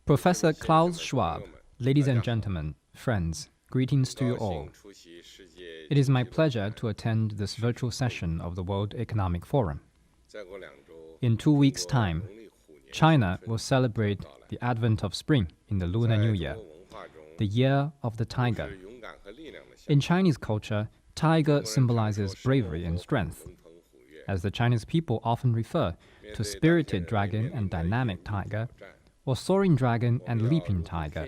Professor Klaus Schwab, ladies and gentlemen, friends, greetings to you all. It is my pleasure to attend this virtual session of the World Economic Forum. In 2 weeks' time, China will celebrate the advent of spring in the Lunar New Year, the Year of the Tiger. In Chinese culture, tiger symbolizes bravery and strength. As the Chinese people often refer to spirited dragon and dynamic tiger, or soaring dragon and leaping tiger.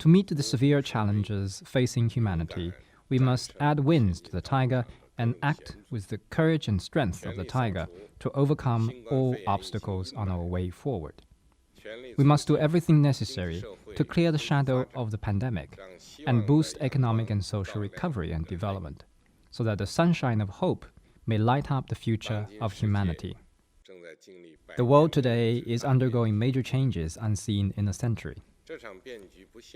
To meet the severe challenges facing humanity, we must add wings to the tiger and act with the courage and strength of the tiger to overcome all obstacles on our way forward. We must do everything necessary to clear the shadow of the pandemic and boost economic and social recovery and development, so that the sunshine of hope may light up the future of humanity. The world today is undergoing major changes unseen in a century.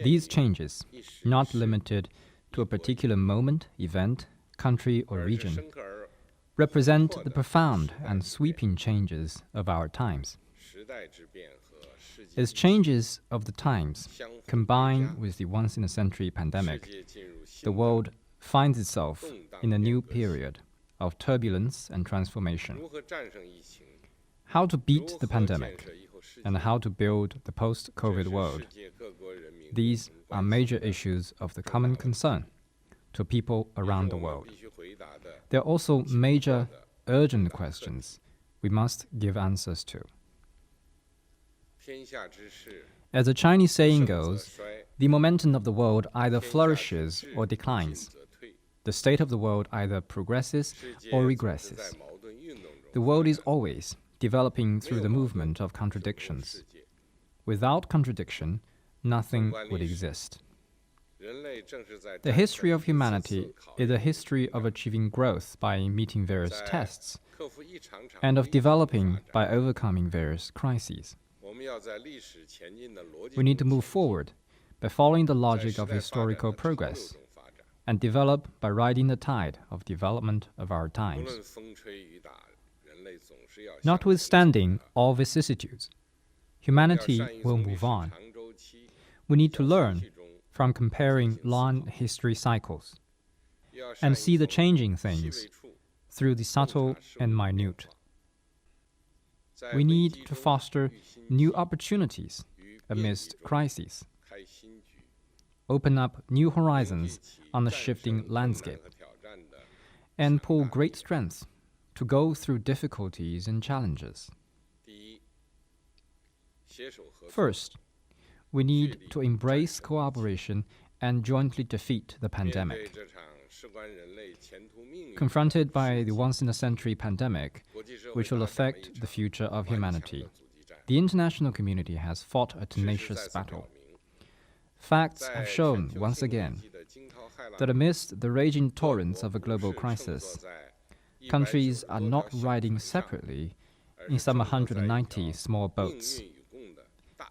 These changes, not limited to a particular moment, event, country, or region, represent the profound and sweeping changes of our times. As changes of the times combine with the once-in-a-century pandemic, the world finds itself in a new period of turbulence and transformation. How to beat the pandemic and how to build the post-COVID world. These are major issues of the common concern to people around the world. There are also major, urgent questions we must give answers to. As a Chinese saying goes, the momentum of the world either flourishes or declines. The state of the world either progresses or regresses. The world is always developing through the movement of contradictions. Without contradiction, nothing would exist. The history of humanity is a history of achieving growth by meeting various tests and of developing by overcoming various crises. We need to move forward by following the logic of historical progress and develop by riding the tide of development of our times. Notwithstanding all vicissitudes, humanity will move on. We need to learn from comparing long history cycles and see the changing things through the subtle and minute. We need to foster new opportunities amidst crises, open up new horizons on the shifting landscape, and pull great strengths to go through difficulties and challenges. First, we need to embrace cooperation and jointly defeat the pandemic. Confronted by the once-in-a-century pandemic, which will affect the future of humanity, the international community has fought a tenacious battle. Facts have shown once again that amidst the raging torrents of a global crisis, countries are not riding separately in some 190 small boats,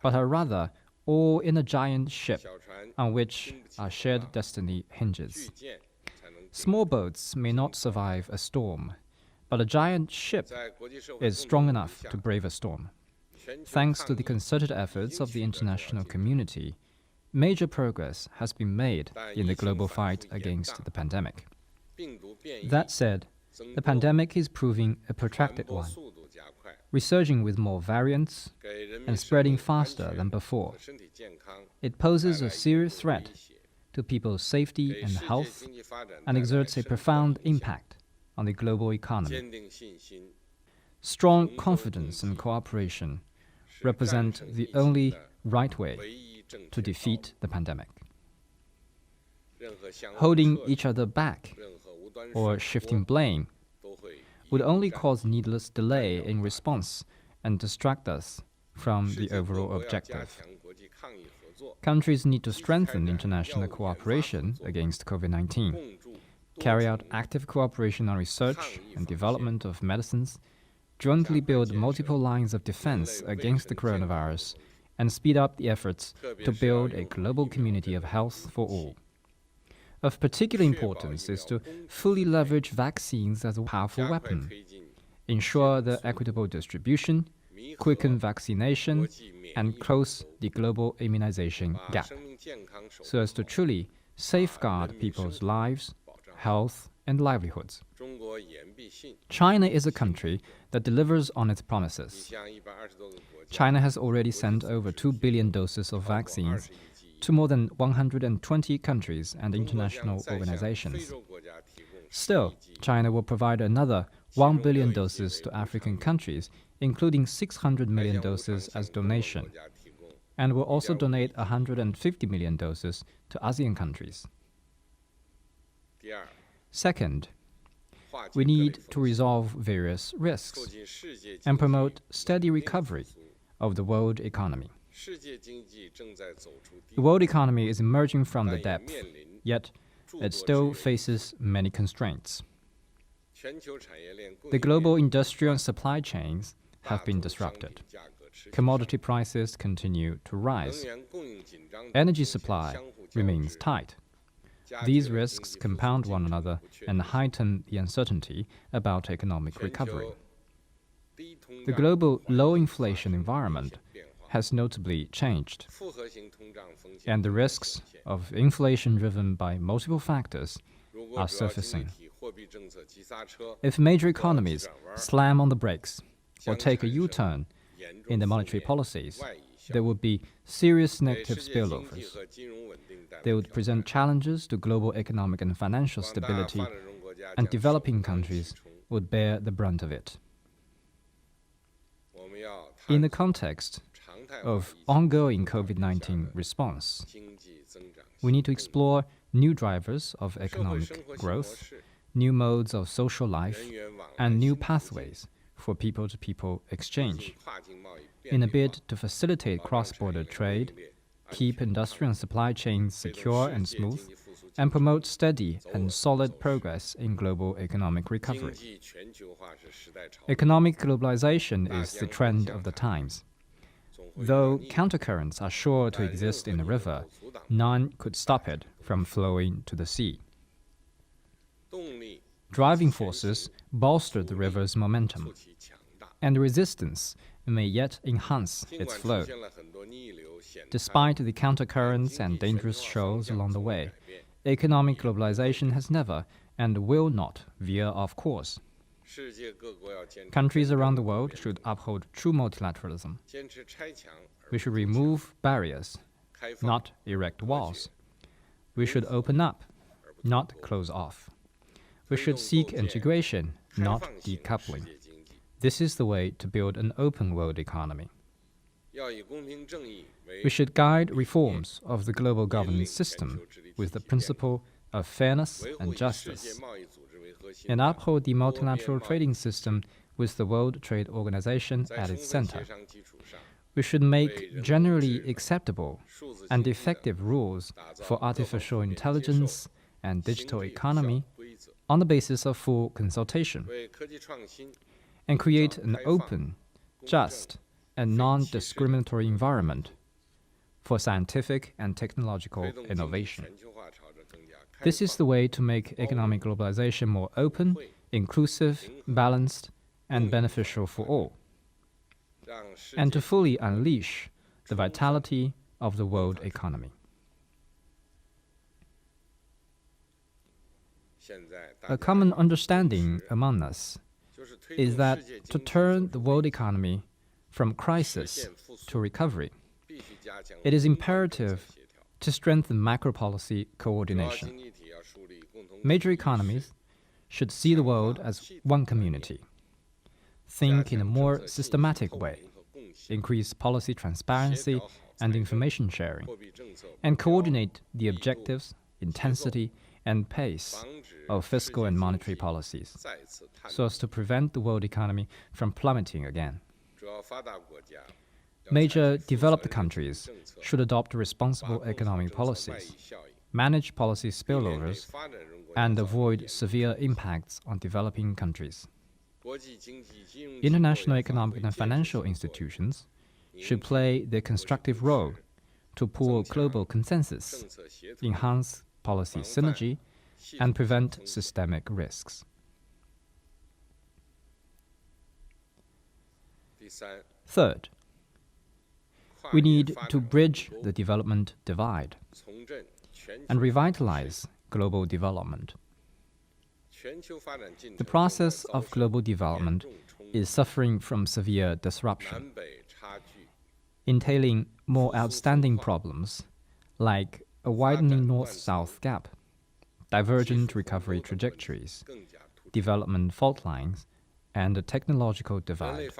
but are rather all in a giant ship on which our shared destiny hinges. Small boats may not survive a storm, but a giant ship is strong enough to brave a storm. Thanks to the concerted efforts of the international community, major progress has been made in the global fight against the pandemic. That said, the pandemic is proving a protracted one, resurging with more variants and spreading faster than before. It poses a serious threat to people's safety and health and exerts a profound impact on the global economy. Strong confidence and cooperation represent the only right way to defeat the pandemic. Holding each other back or shifting blame would only cause needless delay in response and distract us from the overall objective. Countries need to strengthen international cooperation against COVID-19, carry out active cooperation on research and development of medicines, jointly build multiple lines of defense against the coronavirus, and speed up the efforts to build a global community of health for all. Of particular importance is to fully leverage vaccines as a powerful weapon, ensure their equitable distribution, quicken vaccination, and close the global immunization gap, so as to truly safeguard people's lives, health, and livelihoods. China is a country that delivers on its promises. China has already sent over 2 billion doses of vaccines to more than 120 countries and international organizations. Still, China will provide another 1 billion doses to African countries, including 600 million doses as donation, and will also donate 150 million doses to ASEAN countries. Second, we need to resolve various risks and promote steady recovery of the world economy. The world economy is emerging from the depth, yet it still faces many constraints. The global industrial supply chains have been disrupted. Commodity prices continue to rise. Energy supply remains tight. These risks compound one another and heighten the uncertainty about economic recovery. The global low inflation environment has notably changed, and the risks of inflation driven by multiple factors are surfacing. If major economies slam on the brakes or take a U-turn in their monetary policies, there would be serious negative spillovers. They would present challenges to global economic and financial stability, and developing countries would bear the brunt of it. In the context of ongoing COVID-19 response, we need to explore new drivers of economic growth, new modes of social life, and new pathways for people-to-people exchange, in a bid to facilitate cross-border trade, keep industrial and supply chains secure and smooth, and promote steady and solid progress in global economic recovery. Economic globalization is the trend of the times. Though countercurrents are sure to exist in the river, none could stop it from flowing to the sea. Driving forces bolster the river's momentum, and resistance may yet enhance its flow. Despite the countercurrents and dangerous shoals along the way, economic globalization has never and will not veer off course. Countries around the world should uphold true multilateralism. We should remove barriers, not erect walls. We should open up, not close off. We should seek integration, not decoupling. This is the way to build an open world economy. We should guide reforms of the global governance system with the principle of fairness and justice, and uphold the multilateral trading system with the World Trade Organization at its center. We should make generally acceptable and effective rules for artificial intelligence and digital economy on the basis of full consultation, and create an open, just, and non-discriminatory environment for scientific and technological innovation. This is the way to make economic globalization more open, inclusive, balanced, and beneficial for all, and to fully unleash the vitality of the world economy. A common understanding among us is that to turn the world economy from crisis to recovery, it is imperative to strengthen macro-policy coordination. Major economies should see the world as one community, think in a more systematic way, increase policy transparency and information sharing, and coordinate the objectives, intensity, and pace of fiscal and monetary policies, so as to prevent the world economy from plummeting again. Major developed countries should adopt responsible economic policies, manage policy spillovers, and avoid severe impacts on developing countries. International economic and financial institutions should play their constructive role to pull global consensus, enhance policy synergy, and prevent systemic risks. Third, we need to bridge the development divide and revitalize global development. The process of global development is suffering from severe disruption, entailing more outstanding problems like a widening north-south gap, divergent recovery trajectories, development fault lines, and a technological divide.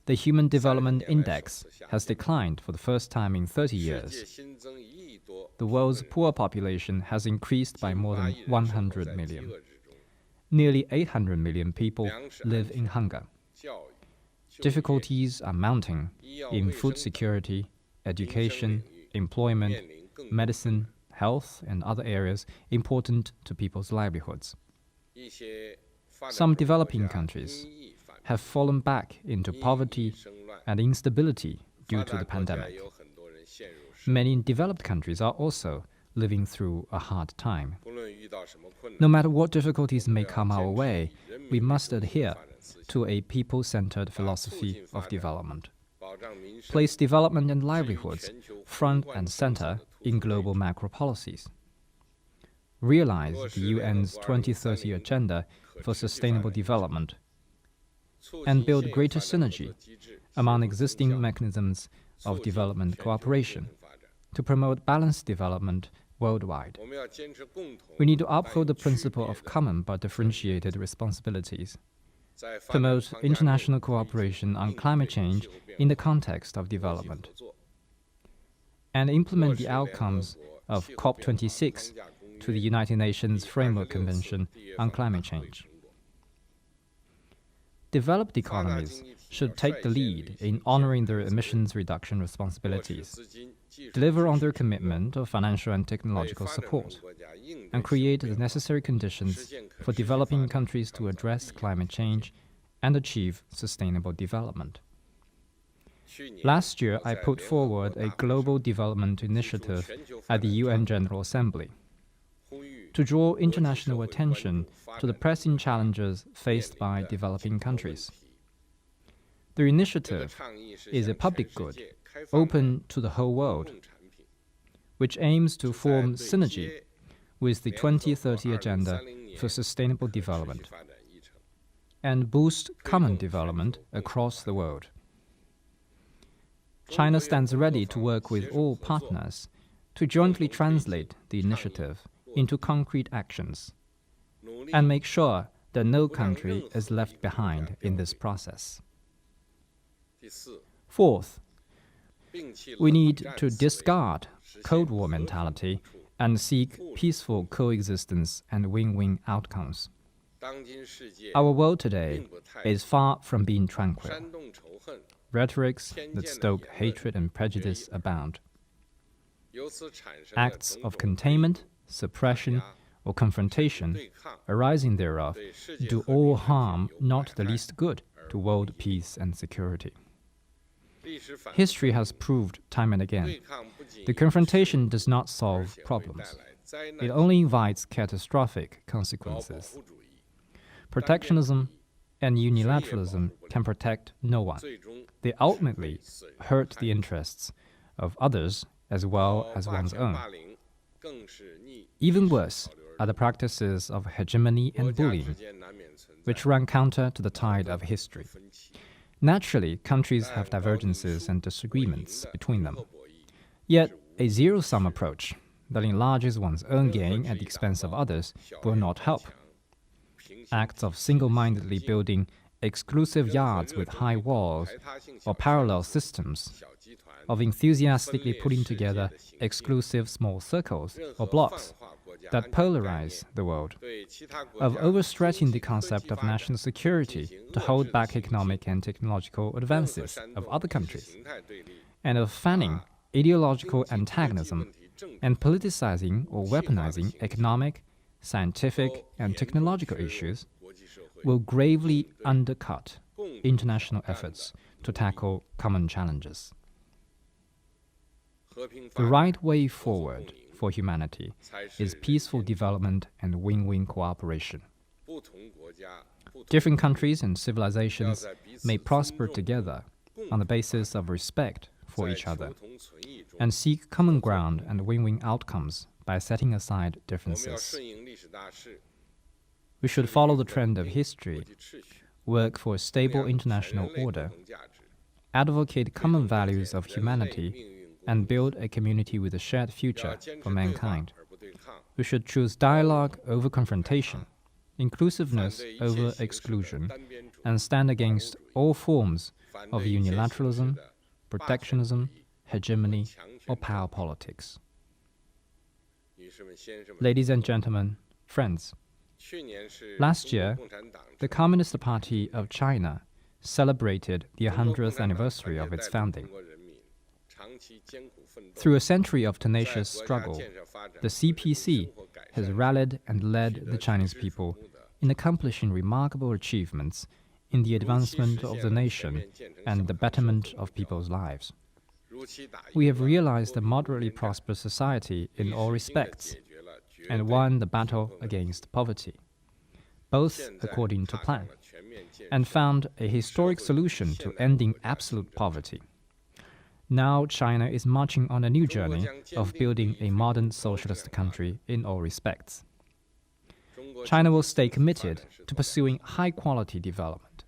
The Human Development Index has declined for the first time in 30 years. The world's poor population has increased by more than 100 million. Nearly 800 million people live in hunger. Difficulties are mounting in food security, education, employment, medicine, health, and other areas important to people's livelihoods. Some developing countries have fallen back into poverty and instability due to the pandemic. Many developed countries are also living through a hard time. No matter what difficulties may come our way, we must adhere to a people-centered philosophy of development. Place development and livelihoods front and center in global macro policies. Realize the UN's 2030 Agenda for Sustainable Development and build greater synergy among existing mechanisms of development cooperation to promote balanced development worldwide. We need to uphold the principle of common but differentiated responsibilities, promote international cooperation on climate change in the context of development, and implement the outcomes of COP26 to the United Nations Framework Convention on Climate Change. Developed economies should take the lead in honoring their emissions reduction responsibilities, deliver on their commitment of financial and technological support, and create the necessary conditions for developing countries to address climate change and achieve sustainable development. Last year, I put forward a global development initiative at the UN General Assembly to draw international attention to the pressing challenges faced by developing countries. The initiative is a public good, open to the whole world, which aims to form synergy with the 2030 Agenda for Sustainable Development and boost common development across the world. China stands ready to work with all partners to jointly translate the initiative into concrete actions and make sure that no country is left behind in this process. Fourth, we need to discard Cold War mentality and seek peaceful coexistence and win-win outcomes. Our world today is far from being tranquil. Rhetorics that stoke hatred and prejudice abound. Acts of containment, suppression, or confrontation arising thereof do all harm, not the least good, to world peace and security. History has proved time and again, the confrontation does not solve problems. It only invites catastrophic consequences. Protectionism and unilateralism can protect no one. They ultimately hurt the interests of others as well as one's own. Even worse are the practices of hegemony and bullying, which run counter to the tide of history. Naturally, countries have divergences and disagreements between them. Yet, a zero-sum approach that enlarges one's own gain at the expense of others will not help. Acts of single-mindedly building exclusive yards with high walls or parallel systems, of enthusiastically putting together exclusive small circles or blocks that polarize the world, of overstretching the concept of national security to hold back economic and technological advances of other countries, and of fanning ideological antagonism and politicizing or weaponizing economic, scientific, and technological issues will gravely undercut international efforts to tackle common challenges. The right way forward for humanity is peaceful development and win-win cooperation. Different countries and civilizations may prosper together on the basis of respect for each other, and seek common ground and win-win outcomes by setting aside differences. We should follow the trend of history, work for a stable international order, advocate common values of humanity, and build a community with a shared future for mankind. We should choose dialogue over confrontation, inclusiveness over exclusion, and stand against all forms of unilateralism, protectionism, hegemony, or power politics. Ladies and gentlemen, friends, last year, the Communist Party of China celebrated the 100th anniversary of its founding. Through a century of tenacious struggle, the CPC has rallied and led the Chinese people in accomplishing remarkable achievements in the advancement of the nation and the betterment of people's lives. We have realized a moderately prosperous society in all respects and won the battle against poverty, both according to plan, and found a historic solution to ending absolute poverty. Now China is marching on a new journey of building a modern socialist country in all respects. China will stay committed to pursuing high-quality development.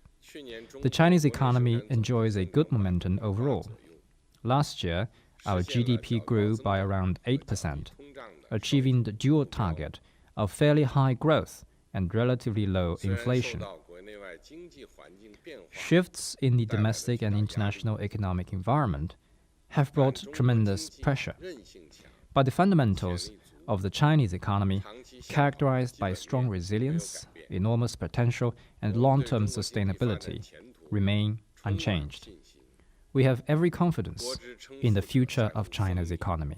The Chinese economy enjoys a good momentum overall. Last year, our GDP grew by around 8%, achieving the dual target of fairly high growth and relatively low inflation. Shifts in the domestic and international economic environment have brought tremendous pressure. But the fundamentals of the Chinese economy, characterized by strong resilience, enormous potential, and long-term sustainability, remain unchanged. We have every confidence in the future of China's economy.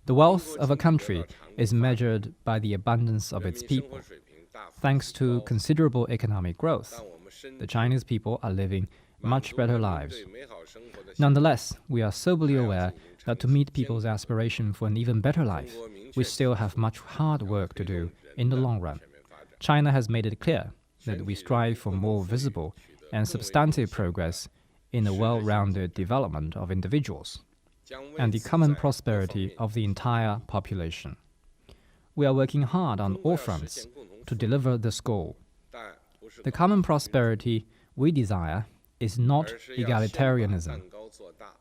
The wealth of a country is measured by the abundance of its people. Thanks to considerable economic growth, the Chinese people are living much better lives. Nonetheless, we are soberly aware that to meet people's aspiration for an even better life, we still have much hard work to do in the long run. China has made it clear that we strive for more visible and substantive progress in the well-rounded development of individuals and the common prosperity of the entire population. We are working hard on all fronts to deliver this goal. The common prosperity we desire is not egalitarianism.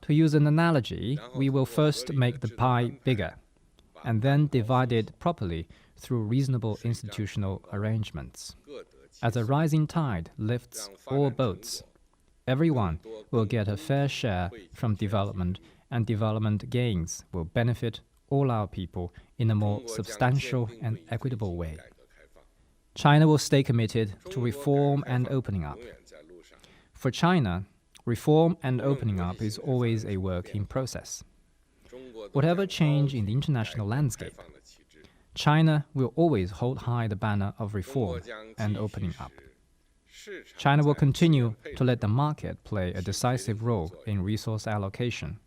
To use an analogy, we will first make the pie bigger and then divide it properly through reasonable institutional arrangements. As a rising tide lifts all boats, everyone will get a fair share from development, and development gains will benefit all our people in a more substantial and equitable way. China will stay committed to reform and opening up. For China, reform and opening up is always a work in process. Whatever change in the international landscape, China will always hold high the banner of reform and opening up. China will continue to let the market play a decisive role in resource allocation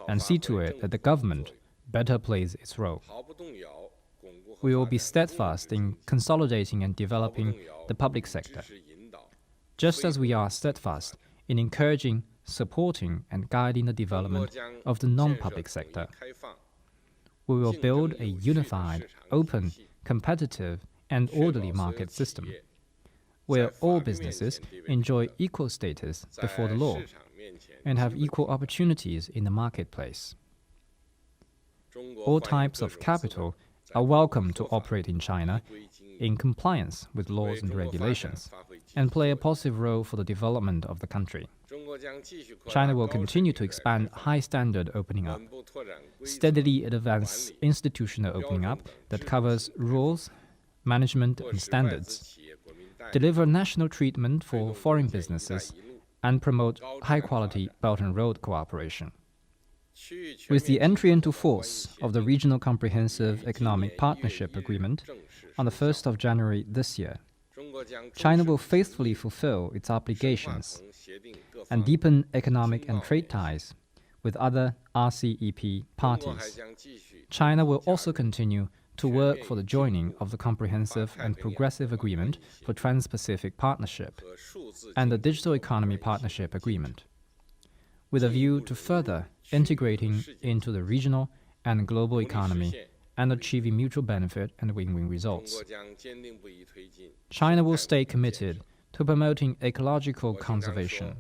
and see to it that the government better plays its role. We will be steadfast in consolidating and developing the public sector, just as we are steadfast in encouraging, supporting, and guiding the development of the non-public sector. We will build a unified, open, competitive, and orderly market system, where all businesses enjoy equal status before the law and have equal opportunities in the marketplace. All types of capital are welcome to operate in China in compliance with laws and regulations and play a positive role for the development of the country. China will continue to expand high-standard opening up, steadily advance institutional opening up that covers rules, management, and standards, deliver national treatment for foreign businesses, and promote high-quality Belt and Road cooperation. With the entry into force of the Regional Comprehensive Economic Partnership Agreement on the 1st of January this year, China will faithfully fulfill its obligations and deepen economic and trade ties with other RCEP parties. China will also continue to work for the joining of the Comprehensive and Progressive Agreement for Trans-Pacific Partnership and the Digital Economy Partnership Agreement, with a view to further integrating into the regional and global economy and achieving mutual benefit and win-win results. China will stay committed to promoting ecological conservation.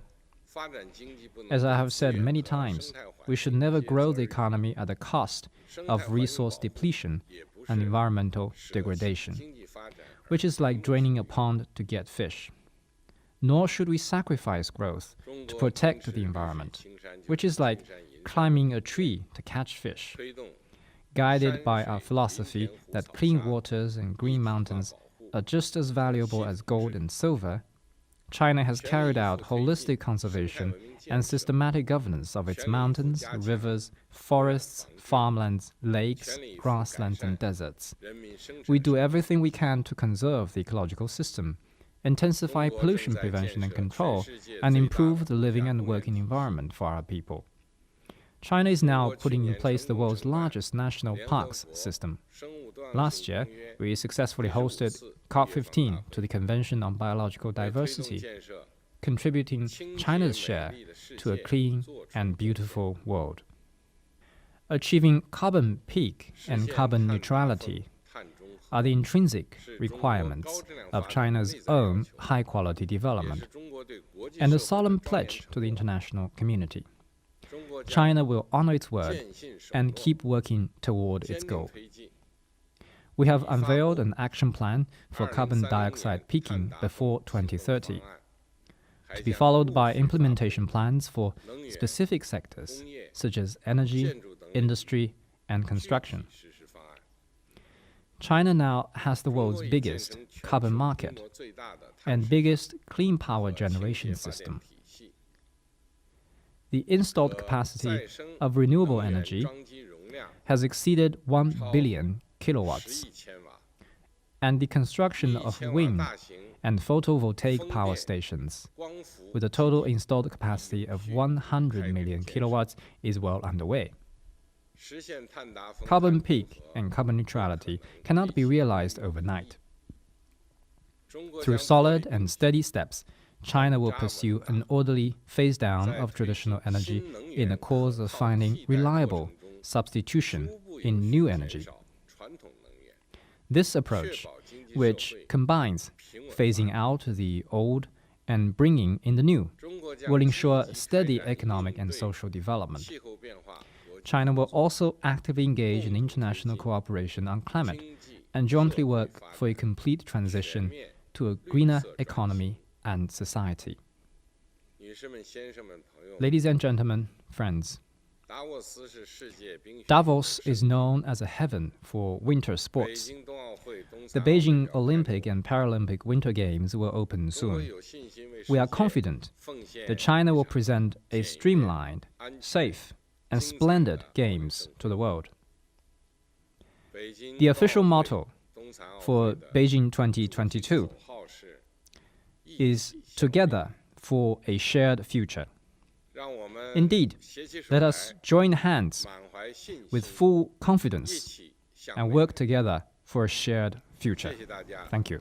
As I have said many times, we should never grow the economy at the cost of resource depletion and environmental degradation, which is like draining a pond to get fish. Nor should we sacrifice growth to protect the environment, which is like climbing a tree to catch fish. Guided by our philosophy that clean waters and green mountains are just as valuable as gold and silver, China has carried out holistic conservation and systematic governance of its mountains, rivers, forests, farmlands, lakes, grasslands, and deserts. We do everything we can to conserve the ecological system, intensify pollution prevention and control, and improve the living and working environment for our people. China is now putting in place the world's largest national parks system. Last year, we successfully hosted COP15 to the Convention on Biological Diversity, contributing China's share to a clean and beautiful world. Achieving carbon peak and carbon neutrality are the intrinsic requirements of China's own high-quality development and a solemn pledge to the international community. China will honor its word and keep working toward its goal. We have unveiled an action plan for carbon dioxide peaking before 2030, to be followed by implementation plans for specific sectors such as energy, industry, and construction. China now has the world's biggest carbon market and biggest clean power generation system. The installed capacity of renewable energy has exceeded 1 billion kilowatts, and the construction of wind and photovoltaic power stations, with a total installed capacity of 100 million kilowatts, is well underway. Carbon peak and carbon neutrality cannot be realized overnight. Through solid and steady steps, China will pursue an orderly phase-down of traditional energy in the cause of finding reliable substitution in new energy. This approach, which combines phasing out the old and bringing in the new, will ensure steady economic and social development. China will also actively engage in international cooperation on climate and jointly work for a complete transition to a greener economy and society. Ladies and gentlemen, friends, Davos is known as a heaven for winter sports. The Beijing Olympic and Paralympic Winter Games will open soon. We are confident that China will present a streamlined, safe, and splendid games to the world. The official motto for Beijing 2022 is "Together for a Shared Future." Indeed, let us join hands with full confidence and work together for a shared future. Thank you.